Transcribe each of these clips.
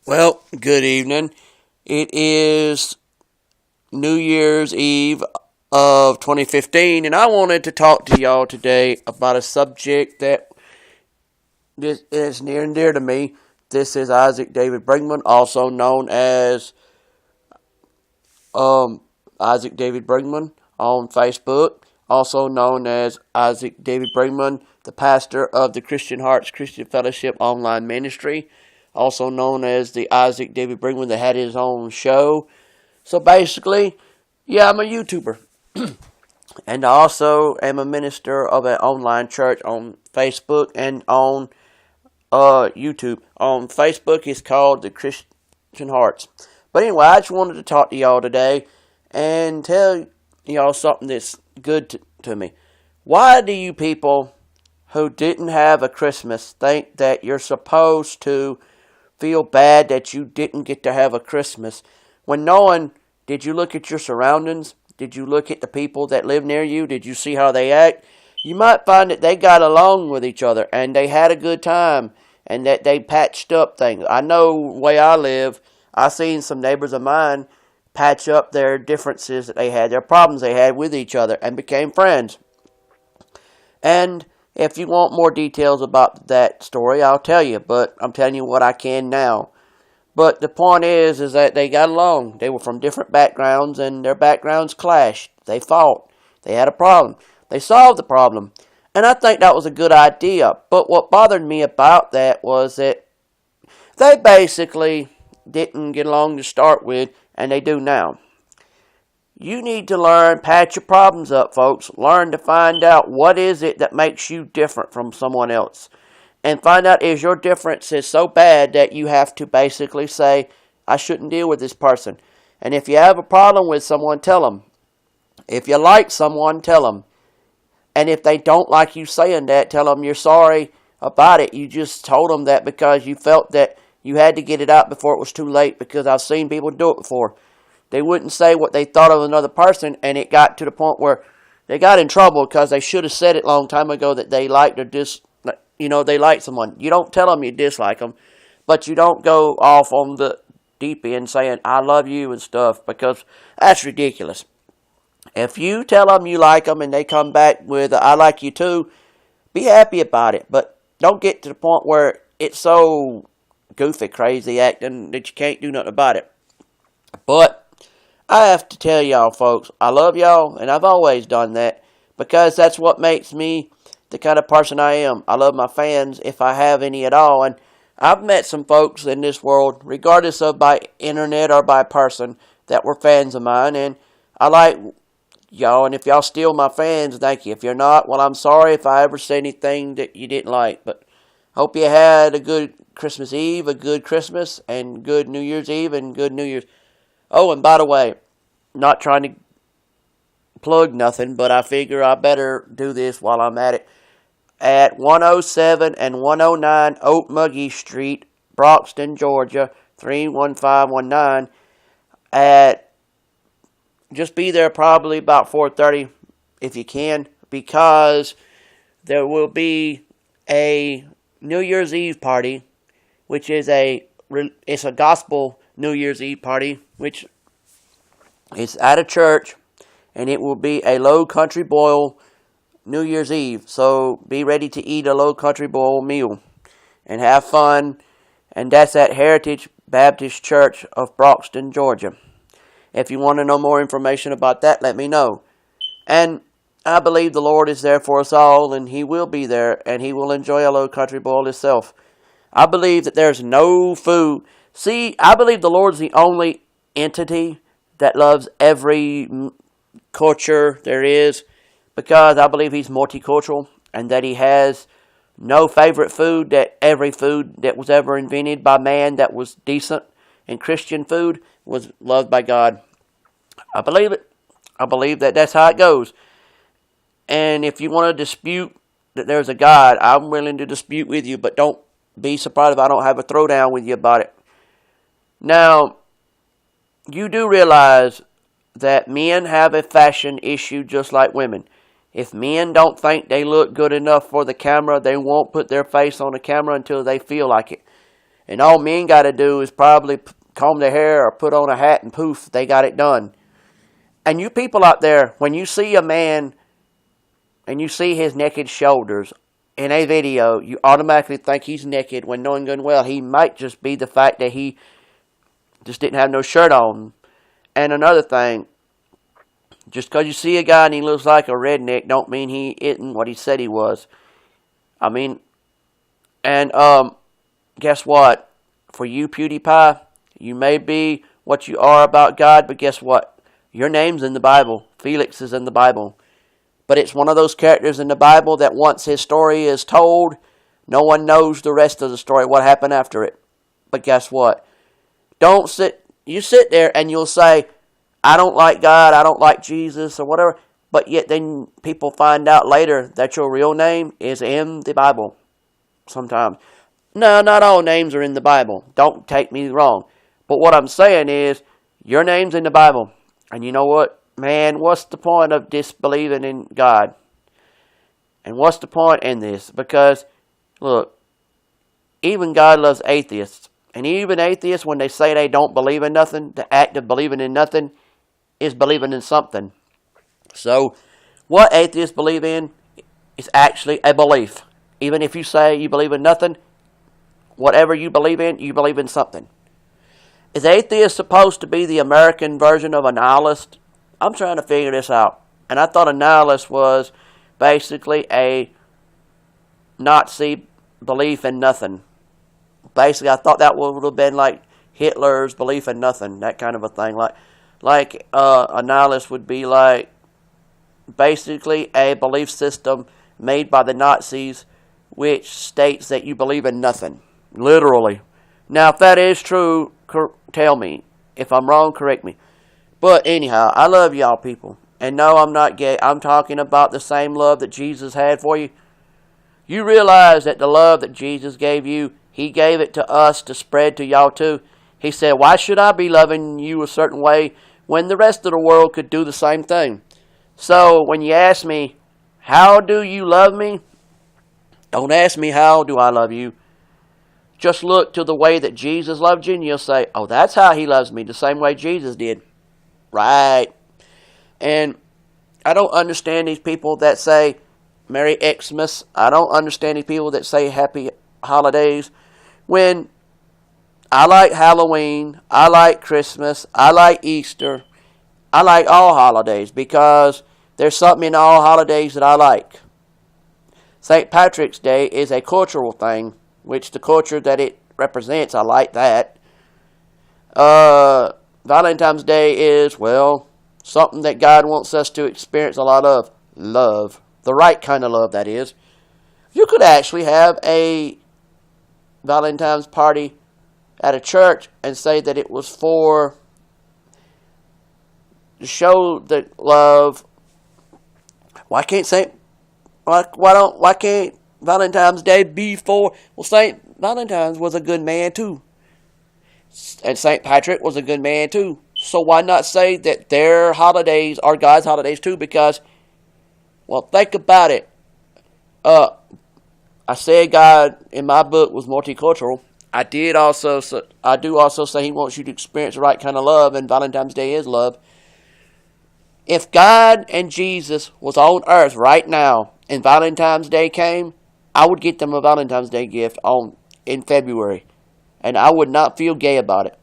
Well, good evening. It is New Year's Eve of 2015, and I wanted to talk to y'all today about a subject that is near and dear to me. This is Isaac David Brinkman, also known as um, Isaac David Brinkman on Facebook, also known as Isaac David Brinkman, the pastor of the Christian Hearts Christian Fellowship online ministry, also known as the Isaac David Brinkman that had his own show. So basically, yeah, I'm a YouTuber. And I also am a minister of an online church on Facebook and on YouTube. On Facebook, it's called the Christian Hearts. But anyway, I just wanted to talk to y'all today and tell y'all something that's good to me. Why do you people who didn't have a Christmas think that you're supposed to feel bad that you didn't get to have a Christmas when knowing, did you look at your surroundings? Did you look at the people that live near you? Did you see how they act? You might find that they got along with each other and they had a good time and that they patched up things. I know the way I live, I seen some neighbors of mine patch up their differences that they had, their problems they had with each other, and became friends. And if you want more details about that story, I'll tell you, but I'm telling you what I can now. But the point is that they got along. They were from different backgrounds, and their backgrounds clashed. They fought. They had a problem. They solved the problem. And I think that was a good idea. But what bothered me about that was that they basically didn't get along to start with, and they do now. You need to learn, patch your problems up, folks. Learn to find out what is it that makes you different from someone else. And find out is your difference is so bad that you have to basically say, I shouldn't deal with this person. And if you have a problem with someone, tell them. If you like someone, tell them. And if they don't like you saying that, tell them you're sorry about it. You just told them that because you felt that you had to get it out before it was too late, because I've seen people do it before. They wouldn't say what they thought of another person, and it got to the point where they got in trouble because they should have said it a long time ago that they liked or they like someone. You don't tell them you dislike them, but you don't go off on the deep end saying, I love you and stuff, because that's ridiculous. If you tell them you like them and they come back with, I like you too, be happy about it, but don't get to the point where it's so goofy, crazy acting that you can't do nothing about it. But I have to tell y'all, folks, I love y'all, and I've always done that, because that's what makes me the kind of person I am. I love my fans, if I have any at all, and I've met some folks in this world, regardless of by internet or by person, that were fans of mine, and I like y'all, and if y'all still my fans, thank you. If you're not, well, I'm sorry if I ever said anything that you didn't like, but hope you had a good Christmas Eve, a good Christmas, and good New Year's Eve, and good New Year's. Oh, and by the way, not trying to plug nothing, but I figure I better do this while I'm at it. At 107 and 109 Oakmuggy Street, Broxton, Georgia, 31519. Just be there probably about 4:30 if you can, because there will be a New Year's Eve party, which is it's a gospel New Year's Eve party, which is at a church, and it will be a low country boil New Year's Eve. So be ready to eat a low country boil meal and have fun. And that's at Heritage Baptist Church of Broxton, Georgia. If you want to know more information about that, let me know. And I believe the Lord is there for us all, and He will be there, and He will enjoy a low country boil Himself. I believe that there's no food. See, I believe the Lord's the only entity that loves every culture there is, because I believe He's multicultural, and that He has no favorite food, that every food that was ever invented by man that was decent and Christian food was loved by God. I believe it. I believe that that's how it goes. And if you want to dispute that there's a God, I'm willing to dispute with you, but don't be surprised if I don't have a throwdown with you about it. Now, you do realize that men have a fashion issue just like women. If men don't think they look good enough for the camera, they won't put their face on the camera until they feel like it. And all men got to do is probably comb their hair or put on a hat and poof, they got it done. And you people out there, when you see a man and you see his naked shoulders in a video, you automatically think he's naked when knowing good and well he might just be the fact that he just didn't have no shirt on. And another thing, just because you see a guy and he looks like a redneck don't mean he isn't what he said he was. I mean, and guess what? For you, PewDiePie, you may be what you are about God, but guess what? Your name's in the Bible. Felix is in the Bible. But it's one of those characters in the Bible that once his story is told, no one knows the rest of the story, what happened after it. But guess what? You sit there and you'll say, I don't like God, I don't like Jesus, or whatever. But yet then people find out later that your real name is in the Bible. Sometimes. No, not all names are in the Bible. Don't take me wrong. But what I'm saying is, your name's in the Bible. And you know what? Man, what's the point of disbelieving in God? And what's the point in this? Because, look, even God loves atheists. And even atheists, when they say they don't believe in nothing, the act of believing in nothing is believing in something. So, what atheists believe in is actually a belief. Even if you say you believe in nothing, whatever you believe in something. Is atheist supposed to be the American version of a nihilist? I'm trying to figure this out. And I thought a nihilist was basically a Nazi belief in nothing. Basically, I thought that would have been like Hitler's belief in nothing, that kind of a thing. Like a nihilist would be like basically a belief system made by the Nazis which states that you believe in nothing. Literally. Now, if that is true, tell me. If I'm wrong, correct me. But anyhow, I love y'all people. And no, I'm not gay. I'm talking about the same love that Jesus had for you. You realize that the love that Jesus gave you, he gave it to us to spread to y'all too. He said, why should I be loving you a certain way when the rest of the world could do the same thing? So when you ask me, how do you love me? Don't ask me how do I love you. Just look to the way that Jesus loved you and you'll say, oh, that's how he loves me, the same way Jesus did. Right. And I don't understand these people that say Merry Xmas. I don't understand these people that say Happy Holidays. When I like Halloween, I like Christmas, I like Easter, I like all holidays because there's something in all holidays that I like. St. Patrick's Day is a cultural thing, which the culture that it represents, I like that. Valentine's Day is, well, something that God wants us to experience a lot of. Love. The right kind of love, that is. You could actually have a Valentine's party at a church and say that it was for to show that love. Why can't Valentine's Day be for? Well, Saint Valentine's was a good man too. And St. Patrick was a good man too. So why not say that their holidays are God's holidays too? Because, well, think about it. I said God in my book was multicultural. I do also say he wants you to experience the right kind of love, and Valentine's Day is love. If God and Jesus was on earth right now and Valentine's Day came, I would get them a Valentine's Day gift in February. And I would not feel gay about it.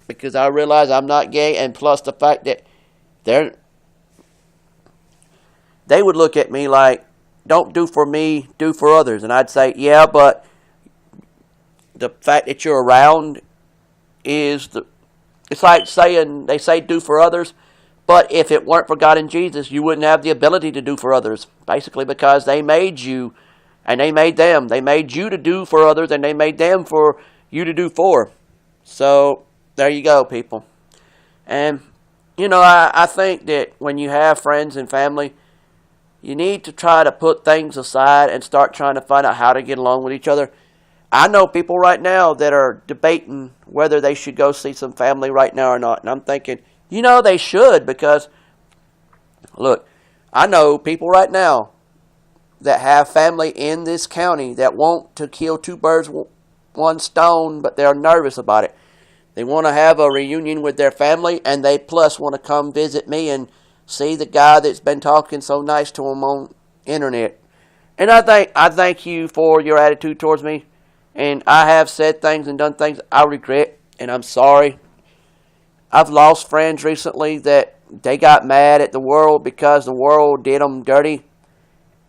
Because I realize I'm not gay, and plus the fact that they would look at me like, don't do for me, do for others. And I'd say, yeah, but the fact that you're around it's like saying, they say do for others, but if it weren't for God and Jesus, you wouldn't have the ability to do for others. Basically because they made you, and they made them. They made you to do for others, and they made them for you to do for. So, there you go, people. And, I think that when you have friends and family, you need to try to put things aside and start trying to find out how to get along with each other. I know people right now that are debating whether they should go see some family right now or not. And I'm thinking, they should, because, look, I know people right now that have family in this county that want to kill two birds one stone, but they're nervous about it. They want to have a reunion with their family, and they plus want to come visit me and see the guy that's been talking so nice to them on internet. And I thank you for your attitude towards me. And I have said things and done things I regret, and I'm sorry. I've lost friends recently that they got mad at the world because the world did them dirty,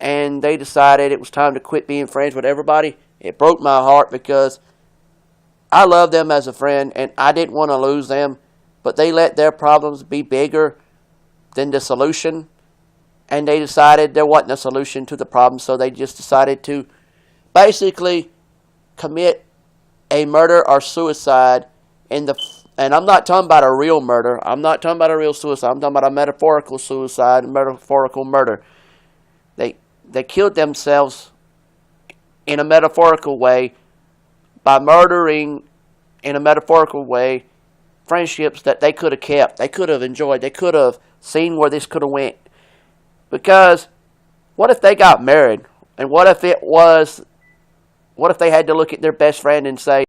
and they decided it was time to quit being friends with everybody. It broke my heart because I love them as a friend, and I didn't want to lose them, but they let their problems be bigger than the solution, and they decided there wasn't a solution to the problem, so they just decided to basically commit a murder or suicide and I'm not talking about a real murder. I'm not talking about a real suicide. I'm talking about a metaphorical suicide, a metaphorical murder. They killed themselves in a metaphorical way by murdering in a metaphorical way friendships that they could have kept, they could have enjoyed, they could have seen where this could have went. Because what if they got married? And what if they had to look at their best friend and say,